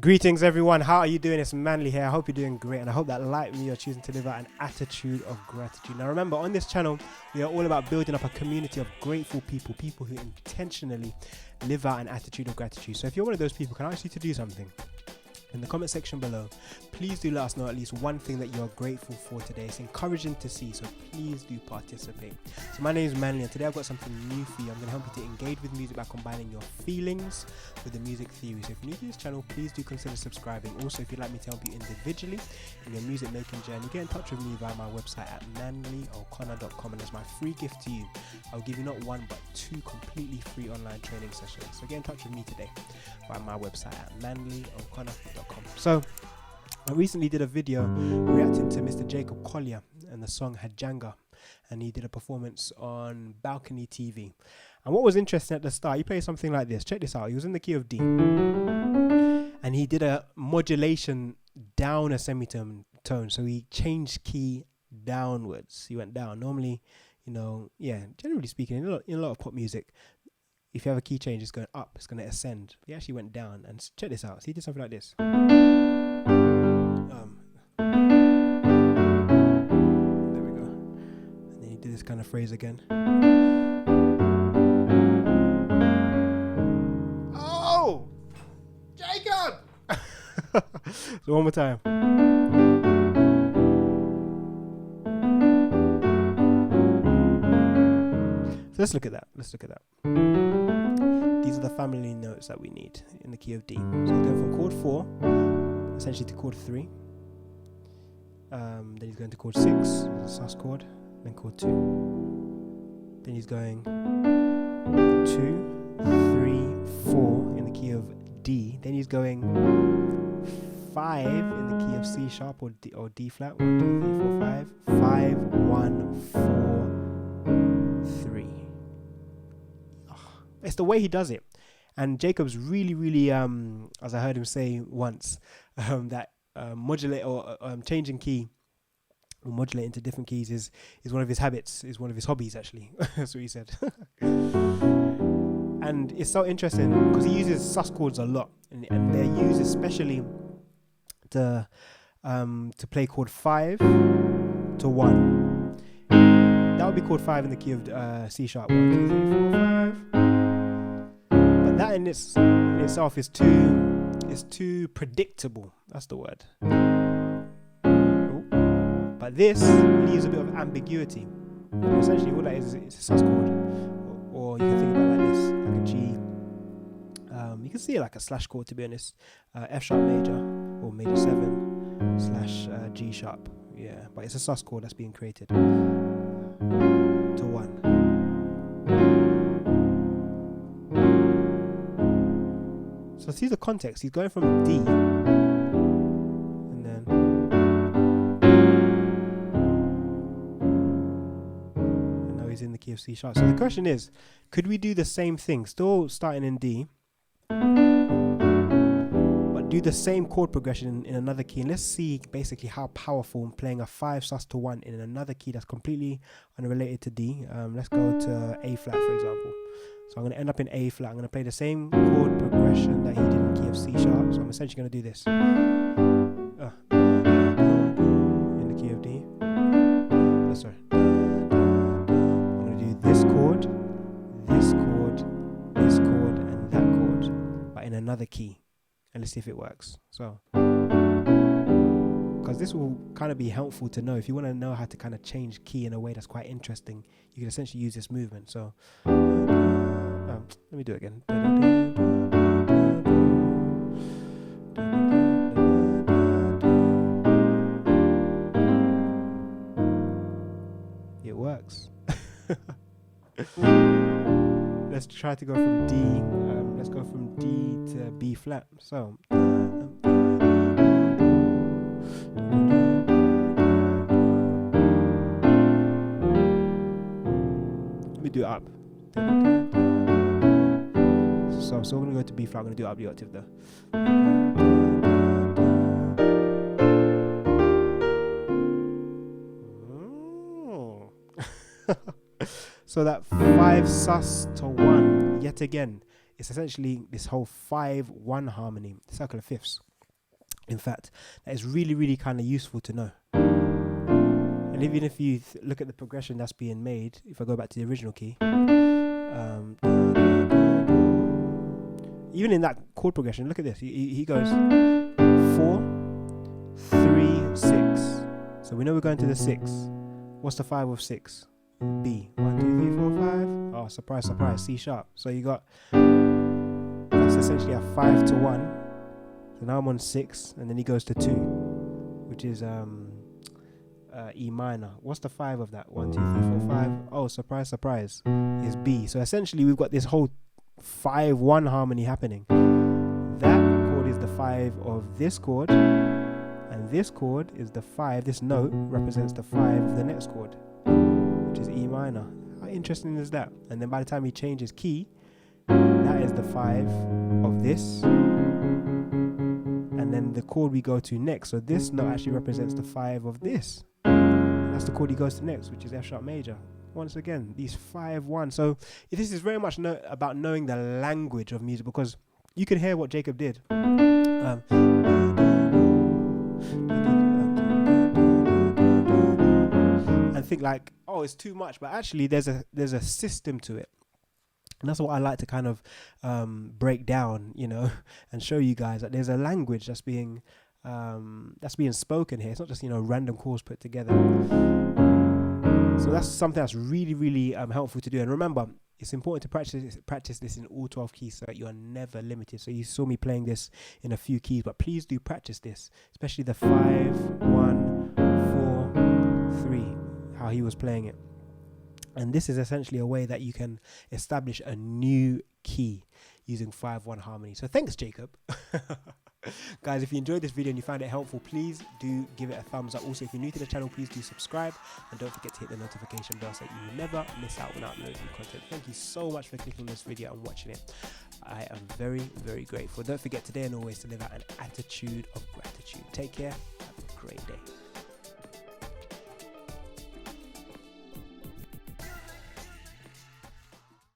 Greetings everyone, how are you doing? It's Manley here. I hope you're doing great and I hope that like me you're choosing to live out an attitude of gratitude. Now remember, on this channel we are all about building up a community of grateful people who intentionally live out an attitude of gratitude. So if you're one of those people, can I ask you to do something? In the comment section below, please do let us know at least one thing that you're grateful for today. It's encouraging to see, so please do participate. So my name is Manley and today I've got something new for you. I'm going to help you to engage with music by combining your feelings with the music theory. So if you're new to this channel, please do consider subscribing. Also, if you'd like me to help you individually in your music making journey, get in touch with me via my website at manleyo'connor.com, and as my free gift to you, I'll give you not one but two completely free online training sessions. So get in touch with me today via my website at manleyo'connor.com. So I recently did a video reacting to Mr. Jacob Collier and the song Hajanga, and he did a performance on BalconyTV. And what was interesting at the start, he played something like this. Check this out. He was in the key of D and he did a modulation down a semitone tone. So he changed key downwards. He went down. Normally, generally speaking, in a lot of pop music, if you have a key change, it's going up, it's going to ascend. He actually went down, and check this out. So he did something like this. There we go. And then he did this kind of phrase again. Oh! Jacob! So one more time. So let's look at that. These are the family notes that we need in the key of D. So he's going from chord 4, essentially to chord 3. Then he's going to chord 6, a sus chord, then chord 2. Then he's going 2, 3, 4 in the key of D. Then he's going 5 in the key of C sharp or D flat. 1, 2, 3, 4, 5. 5, 1, 4, 3. It's the way he does it. And Jacob's really, as I heard him say once, that modulate or changing key or modulate into different keys is one of his habits, is one of his hobbies actually. That's what he said. And it's so interesting because he uses sus chords a lot, and they're used especially to play chord 5 to 1. That would be chord 5 in the key of C sharp. 1, 2, 3, 4, 5. That in itself is too predictable. That's the word. But this leaves a bit of ambiguity. And essentially, all that is a sus chord, or you can think about it like this, like a G. You can see it like a slash chord, to be honest. F sharp major or major 7 slash G sharp. Yeah, but it's a sus chord that's being created to 1. So see the context. He's going from D, and now he's in the key of C sharp. So the question is, could we do the same thing, still starting in D, but do the same chord progression in another key? And let's see basically how powerful playing a 5 sus to 1 in another key that's completely unrelated to D. Let's go to A flat, for example. So I'm going to end up in A flat. I'm going to play the same chord progression that he did in the key of C sharp. So I'm essentially going to do this. In the key of D. Sorry. I'm going to do this chord, and that chord, but in another key. And let's see if it works. So, because this will kind of be helpful to know. If you want to know how to kind of change key in a way that's quite interesting, you can essentially use this movement. So, let me do it again. It works. Let's try to go from D. Let's go from D to B flat. So. Let me do it up. So we're going to go to B flat. I'm going to do it up the octave though. So that 5 sus to 1, yet again, it's essentially this whole 5-1 harmony, circle of fifths. In fact, that is really, really kind of useful to know. And even if you look at the progression that's being made, if I go back to the original key, even in that chord progression, look at this. He goes 4, 3, 6. So we know we're going to the 6. What's the 5 of 6? B. 1, 2, 3, 4, 5. Oh, surprise, surprise. C sharp. So you got, that's essentially a 5 to 1. So now I'm on 6, and then he goes to 2, which is E minor. What's the 5 of that? 1, 2, 3, 4, 5. Oh, surprise, surprise. Is B. So essentially we've got this whole 5-1 harmony happening. That chord is the 5 of this chord, and this chord is the 5. This note represents the 5 of the next chord, which is E minor. How interesting is that? And then by the time he changes key, that is the 5 of this, and then the chord we go to next. So this note actually represents the 5 of this. And that's the chord he goes to next, which is F sharp major. Once again, these 5-1. So this is very much about knowing the language of music, because you can hear what Jacob did. And think like, oh, it's too much, but actually there's a system to it. And that's what I like to kind of break down, you know, and show you guys that there's a language that's being spoken here. It's not just, you know, random chords put together. So that's something that's really, really helpful to do. And remember, it's important to practice this in all 12 keys so that you are never limited. So you saw me playing this in a few keys, but please do practice this, especially the 5, 1, 4, 3, how he was playing it. And this is essentially a way that you can establish a new key using 5-1 harmony. So thanks, Jacob. Guys, if you enjoyed this video and you found it helpful, please do give it a thumbs up. Also, if you're new to the channel, please do subscribe, and don't forget to hit the notification bell so that you never miss out when I upload new content. Thank you so much for clicking this video and watching it. I am very, very grateful. Don't forget today and always to live out an attitude of gratitude. Take care. Have a great day.